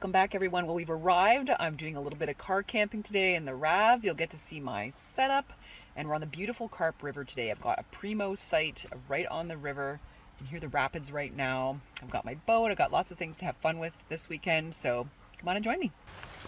Welcome back, everyone. Well, we've arrived. I'm doing a little bit of car camping today in the RAV. You'll get to see my setup, and we're on the beautiful Carp River today. I've got a primo site right on the river. You can hear the rapids right now. I've got my boat. I've got lots of things to have fun with this weekend, so come on and join me.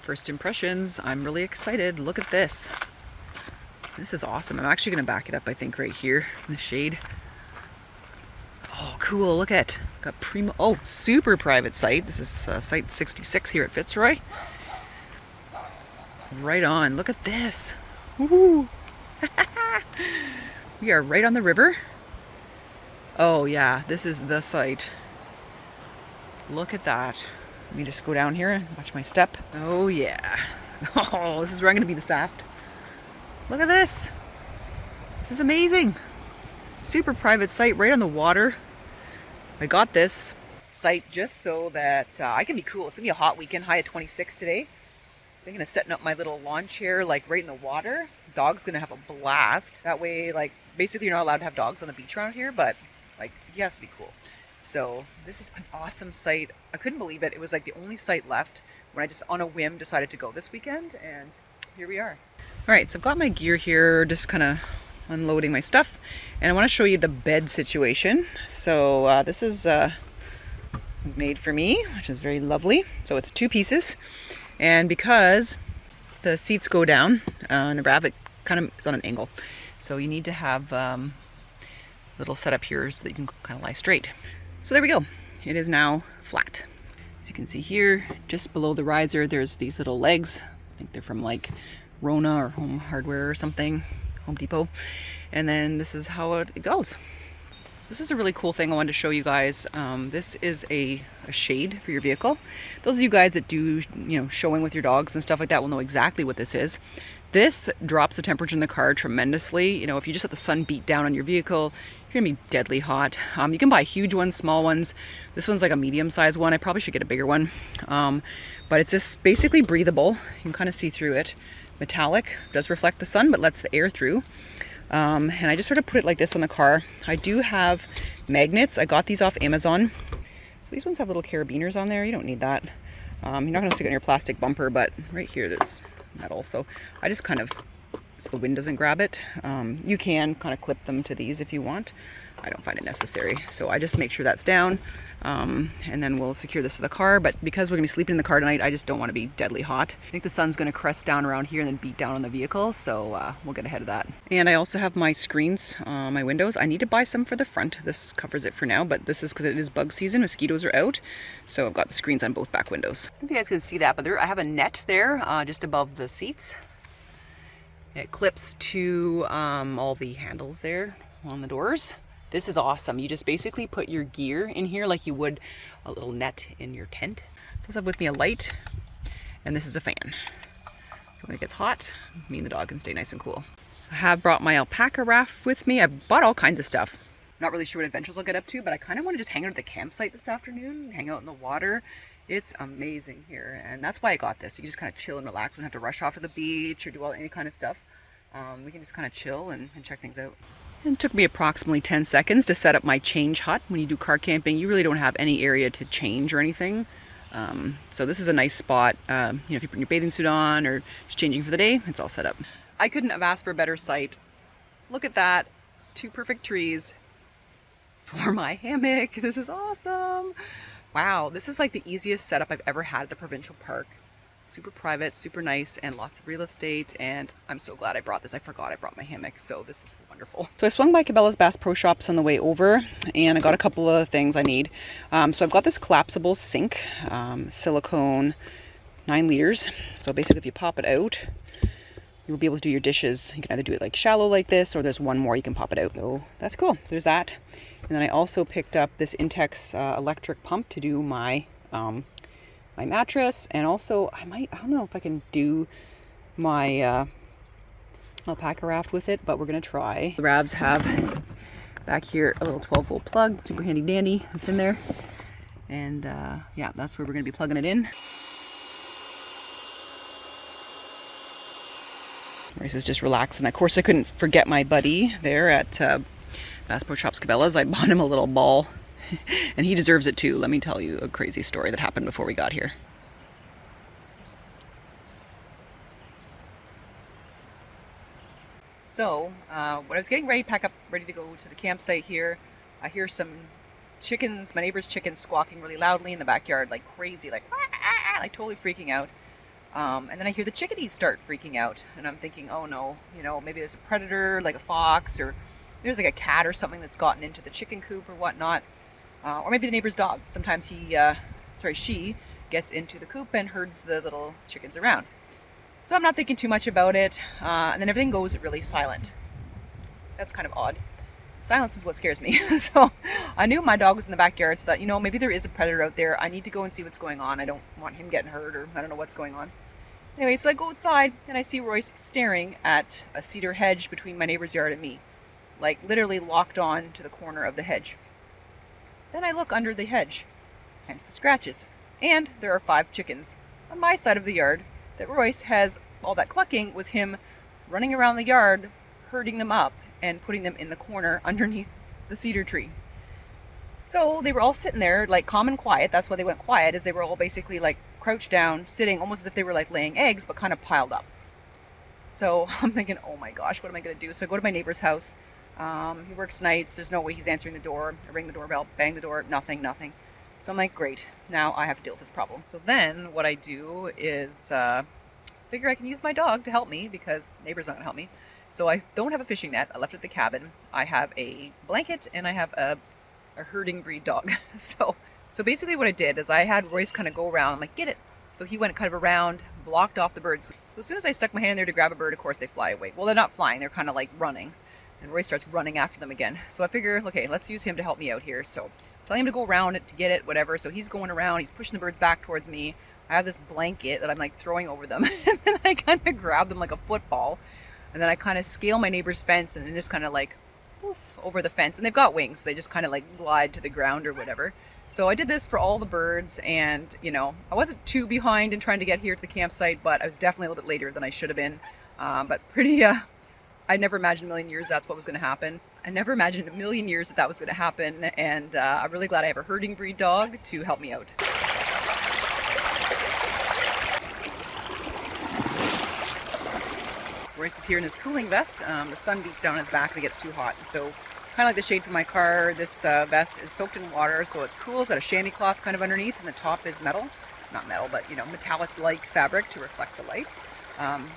First impressions, I'm really excited. Look at this. This is awesome. I'm actually going to back it up, I think, right here in the shade. Oh, cool. Look at it. Got primo. Oh, super private site. This is site 66 here at Fitzroy. Right on. Look at this. Woo! We are right on the river. Oh, yeah. This is the site. Look at that. Let me just go down here and watch my step. Oh, yeah. Oh, this is where I'm going to be this aft. Look at this. This is amazing. Super private site right on the water. I got this site just so that I can be cool. It's gonna be a hot weekend, high at 26 today. I'm thinking of setting up my little lawn chair like right in the water. Dog's gonna have a blast. That way, like, basically you're not allowed to have dogs on the beach around here, but like, he has to be cool. So this is an awesome site. I couldn't believe it. It was like the only site left when I just on a whim decided to go this weekend, and here we are. All right, so I've got my gear here, just kind of unloading my stuff, and I want to show you the bed situation. So this is made for me, which is very lovely. So it's 2 pieces, and because the seats go down and the rabbit kind of is on an angle, so you need to have little setup here so that you can kind of lie straight. So there we go. It is now flat. As you can see here, just below the riser, there's these little legs. I think they're from like Rona or Home Hardware or something. Home Depot. And then this is how it goes. So this is a really cool thing I wanted to show you guys. This is a shade for your vehicle. Those of you guys that do, showing with your dogs and stuff like that will know exactly what this is. This drops the temperature in the car tremendously. If you just let the sun beat down on your vehicle, you're gonna be deadly hot. You can buy huge ones, small ones. This one's like a medium-sized one. I probably should get a bigger one. But it's just basically breathable. You can kind of see through it. Metallic, does reflect the sun but lets the air through, and I just sort of put it like this on the car. I do have magnets. I got these off Amazon. So these ones have little carabiners on there. You don't need that. You're not going to stick it on your plastic bumper, but right here there's metal, so I just kind of, so the wind doesn't grab it. You can kind of clip them to these if you want. I don't find it necessary, so I just make sure that's down, and then we'll secure this to the car. But because we're gonna be sleeping in the car tonight, I just don't want to be deadly hot. I think the sun's gonna crest down around here and then beat down on the vehicle, so we'll get ahead of that. And I also have my screens on my windows. I need to buy some for the front. This covers it for now, but this is because it is bug season. Mosquitoes are out, so I've got the screens on both back windows. I don't think you guys can see that, but I have a net there just above the seats. It clips to all the handles there on the doors. This is awesome. You just basically put your gear in here like you would a little net in your tent. So I have with me a light, and this is a fan. So when it gets hot, me and the dog can stay nice and cool. I have brought my alpaca raft with me. I've bought all kinds of stuff. Not really sure what adventures I'll get up to, but I kind of want to just hang out at the campsite this afternoon, hang out in the water. It's amazing here, and that's why I got this. You can just kind of chill and relax. You don't have to rush off to the beach or do any kind of stuff. We can just kind of chill and check things out. It took me approximately 10 seconds to set up my change hut. When you do car camping, you really don't have any area to change or anything. So this is a nice spot. If you put your bathing suit on or just changing for the day, it's all set up. I couldn't have asked for a better site. Look at that. 2 perfect trees for my hammock. This is awesome. Wow, this is like the easiest setup I've ever had at the provincial park. Super private, super nice, and lots of real estate, and I'm so glad I brought this. I forgot I brought my hammock, so this is wonderful. So I swung by Cabela's Bass Pro Shops on the way over, and I got a couple of things I need. So I've got this collapsible sink, silicone, 9 liters. So basically if you pop it out, you'll be able to do your dishes. You can either do it like shallow like this, or there's one more you can pop it out. So that's cool. So there's that. And then I also picked up this Intex electric pump to do my my mattress, and also I don't know if I can do my alpaca raft with it, but we're gonna try. The Ravs have back here a little 12-volt plug, super handy dandy, that's in there, and yeah, that's where we're gonna be plugging it in. Maurice is just relaxing. Of course, I couldn't forget my buddy there at Bass Pro Shops Cabela's. I bought him a little ball and he deserves it too. Let me tell you a crazy story that happened before we got here. So when I was getting ready, pack up, ready to go to the campsite here, I hear some chickens, my neighbor's chickens, squawking really loudly in the backyard, like crazy, like like totally freaking out. And then I hear the chickadees start freaking out, and I'm thinking, oh no, you know, maybe there's a predator, like a fox, or there's like a cat or something that's gotten into the chicken coop or whatnot, or maybe the neighbor's dog. Sometimes she gets into the coop and herds the little chickens around. So I'm not thinking too much about it, and then everything goes really silent. That's kind of odd. Silence is what scares me. So I knew my dog was in the backyard, so that, you know, maybe there is a predator out there. I need to go and see what's going on. I don't want him getting hurt, or I don't know what's going on. Anyway, so I go outside and I see Royce staring at a cedar hedge between my neighbor's yard and me, like literally locked on to the corner of the hedge. Then I look under the hedge, hence the scratches, and there are 5 chickens on my side of the yard that Royce has. All that clucking was him running around the yard, herding them up and putting them in the corner underneath the cedar tree. So they were all sitting there like calm and quiet. That's why they went quiet, is they were all basically like crouched down, sitting almost as if they were like laying eggs, but kind of piled up. So I'm thinking, oh my gosh, what am I going to do? So I go to my neighbor's house. He works nights. There's no way he's answering the door. I ring the doorbell, bang the door, nothing. So I'm like, great, now I have to deal with this problem. So then what I do is figure I can use my dog to help me, because neighbor's not going to help me. So I don't have a fishing net. I left it at the cabin. I have a blanket and I have a herding breed dog. So basically what I did is I had Royce kind of go around. I'm like, get it. So he went kind of around, blocked off the birds. So as soon as I stuck my hand in there to grab a bird, of course they fly away. Well, they're not flying. They're kind of like running. And Royce starts running after them again. So I figure, okay, let's use him to help me out here. So telling him to go around it to get it, whatever. So he's going around. He's pushing the birds back towards me. I have this blanket that I'm like throwing over them. And then I kind of grab them like a football. And then I kind of scale my neighbor's fence and then just kind of like poof over the fence. And they've got wings, so they just kind of like glide to the ground or whatever. So I did this for all the birds, and you know, I wasn't too behind in trying to get here to the campsite, but I was definitely a little bit later than I should have been. But pretty, I never imagined in a million years that's what was going to happen. I never imagined in a million years that was going to happen, and I'm really glad I have a herding breed dog to help me out. Royce is here in his cooling vest. The sun beats down his back and it gets too hot. So kind of like the shade from my car, this vest is soaked in water, so it's cool. It's got a chamois cloth kind of underneath, and the top is metal. Not metal, but you know, metallic-like fabric to reflect the light.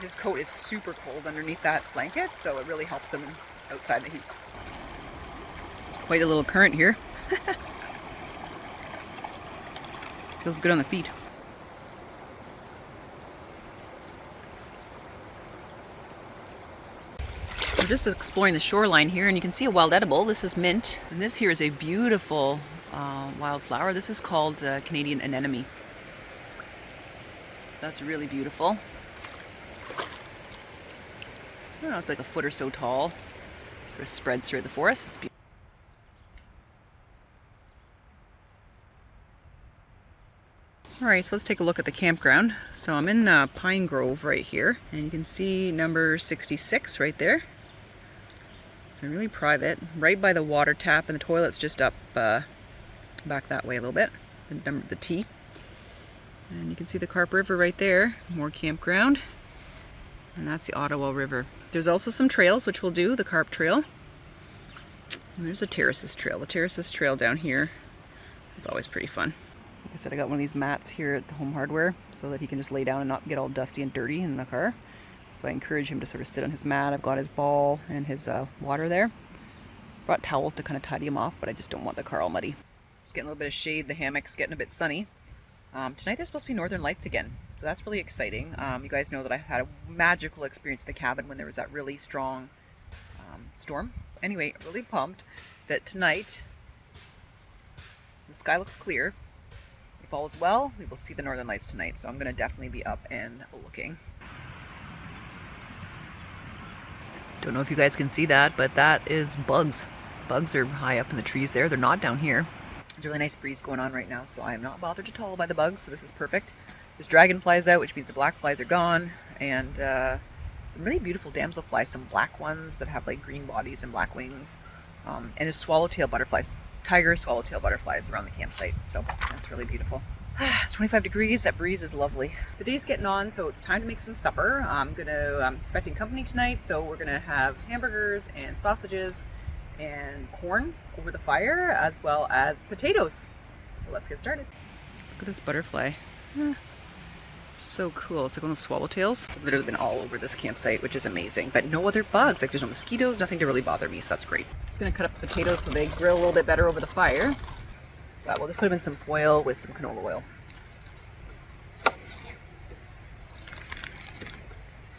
His coat is super cold underneath that blanket, so it really helps him outside the heat. There's quite a little current here. Feels good on the feet. We're just exploring the shoreline here, and you can see a wild edible. This is mint, and this here is a beautiful wildflower. This is called Canadian anemone. So that's really beautiful. I don't know, it's like a foot or so tall. Sort of spreads through the forest. It's beautiful. Alright, so let's take a look at the campground. So I'm in Pine Grove right here, and you can see number 66 right there. It's really private, right by the water tap, and the toilet's just up back that way a little bit, the T. And you can see the Carp River right there, more campground. And that's the Ottawa River. There's also some trails, which we'll do, the Carp Trail. And there's a Terraces Trail. The Terraces Trail down here, it's always pretty fun. Like I said, I got one of these mats here at the Home Hardware so that he can just lay down and not get all dusty and dirty in the car. So I encourage him to sort of sit on his mat. I've got his ball and his water there. Brought towels to kind of tidy him off, but I just don't want the car all muddy. Just getting a little bit of shade. The hammock's getting a bit sunny. Tonight there's supposed to be northern lights again, so that's really exciting. You guys know that I had a magical experience at the cabin when there was that really strong storm. Anyway, really pumped that tonight the sky looks clear. If all is well, we will see the northern lights tonight, so I'm going to definitely be up and looking. Don't know if you guys can see that, but that is bugs. Bugs are high up in the trees there. They're not down here. There's a really nice breeze going on right now, so I am not bothered at all by the bugs, so this is perfect. There's dragonflies out, which means the black flies are gone, and some really beautiful damselflies, some black ones that have like green bodies and black wings, and there's swallowtail butterflies, tiger swallowtail butterflies around the campsite, so that's really beautiful. It's 25 degrees. That breeze is lovely. The day's getting on, so it's time to make some supper. I'm expecting company tonight, so we're gonna have hamburgers and sausages and corn over the fire, as well as potatoes. So let's get started. Look at this butterfly. So cool. It's like one of those swallowtails. I've literally been all over this campsite, which is amazing. But no other bugs. Like there's no mosquitoes, nothing to really bother me, so that's great. Just gonna cut up the potatoes so they grill a little bit better over the fire. But we'll just put them in some foil with some canola oil.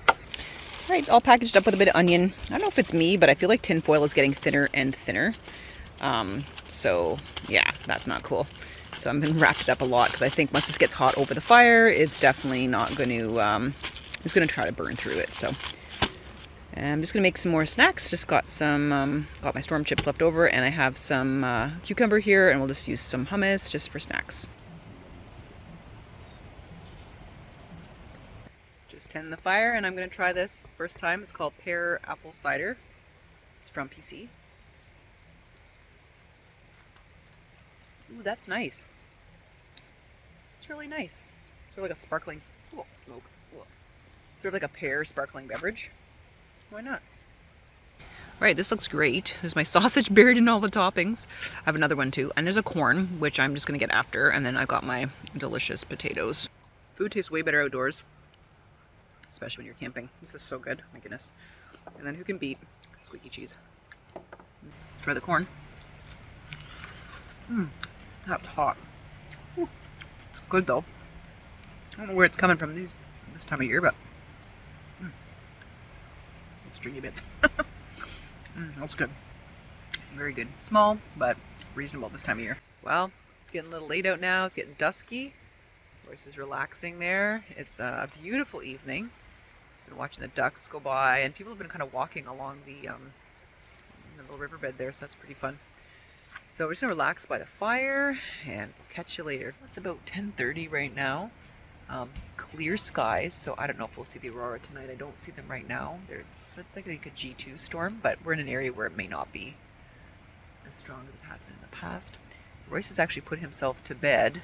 All right, all packaged up with a bit of onion. I don't know if it's me, but I feel like tin foil is getting thinner and thinner. So yeah, that's not cool. So I've been wrapped it up a lot because I think once this gets hot over the fire, it's definitely not going to, it's going to try to burn through it. So I'm just going to make some more snacks. Just got some, got my storm chips left over, and I have some cucumber here, and we'll just use some hummus just for snacks. Just tend the fire, and I'm going to try this first time. It's called pear apple cider. It's from PC. Ooh, that's nice. It's really nice. It's sort of like a sparkling, smoke. Sort of like a pear sparkling beverage. Why not? All right, this looks great. There's my sausage buried in all the toppings. I have another one too. And there's a corn, which I'm just going to get after. And then I've got my delicious potatoes. Food tastes way better outdoors, especially when you're camping. This is so good. My goodness. And then who can beat squeaky cheese? Let's try the corn. That's hot. Ooh, good though. I don't know where it's coming from this time of year, but stringy bits. That's good. Very good. Small, but reasonable this time of year. Well, it's getting a little late out now. It's getting dusky. Royce is relaxing there. It's a beautiful evening. He's been watching the ducks go by, and people have been kind of walking along the little riverbed there, so that's pretty fun. So we're just gonna relax by the fire, and we'll catch you later. It's about 10:30 right now. Clear skies, so I don't know if we'll see the aurora tonight. I don't see them right now. There's like a G2 storm, but we're in an area where it may not be as strong as it has been in the past. Royce has actually put himself to bed,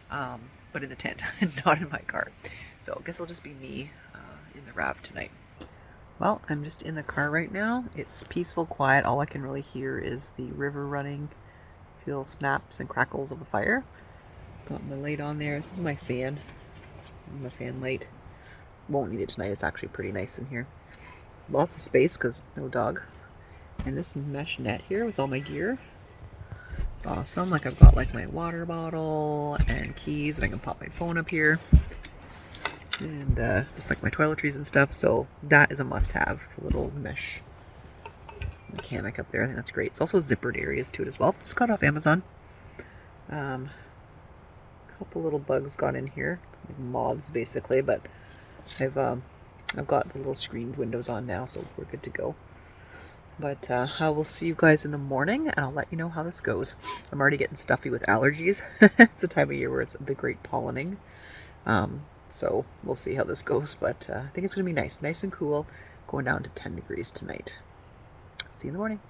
but in the tent, not in my car. So I guess it'll just be me in the RAV tonight. Well, I'm just in the car right now. It's peaceful, quiet. All I can really hear is the river running. Feel snaps and crackles of the fire. Got my light on there. This is my fan. My fan light. Won't need it tonight. It's actually pretty nice in here. Lots of space because no dog. And this mesh net here with all my gear. It's awesome. Like I've got like my water bottle and keys, and I can pop my phone up here. And just like my toiletries and stuff. So that is a must-have. The little mesh mechanic up there. I think that's great. It's also zippered areas to it as well. Just got off Amazon. Couple little bugs got in here, like moths basically, but I've got the little screened windows on now, so we're good to go. But I will see you guys in the morning, and I'll let you know how this goes. I'm already getting stuffy with allergies. It's the time of year where it's the great pollinating. So we'll see how this goes, but I think it's going to be nice and cool, going down to 10 degrees tonight. See you in the morning.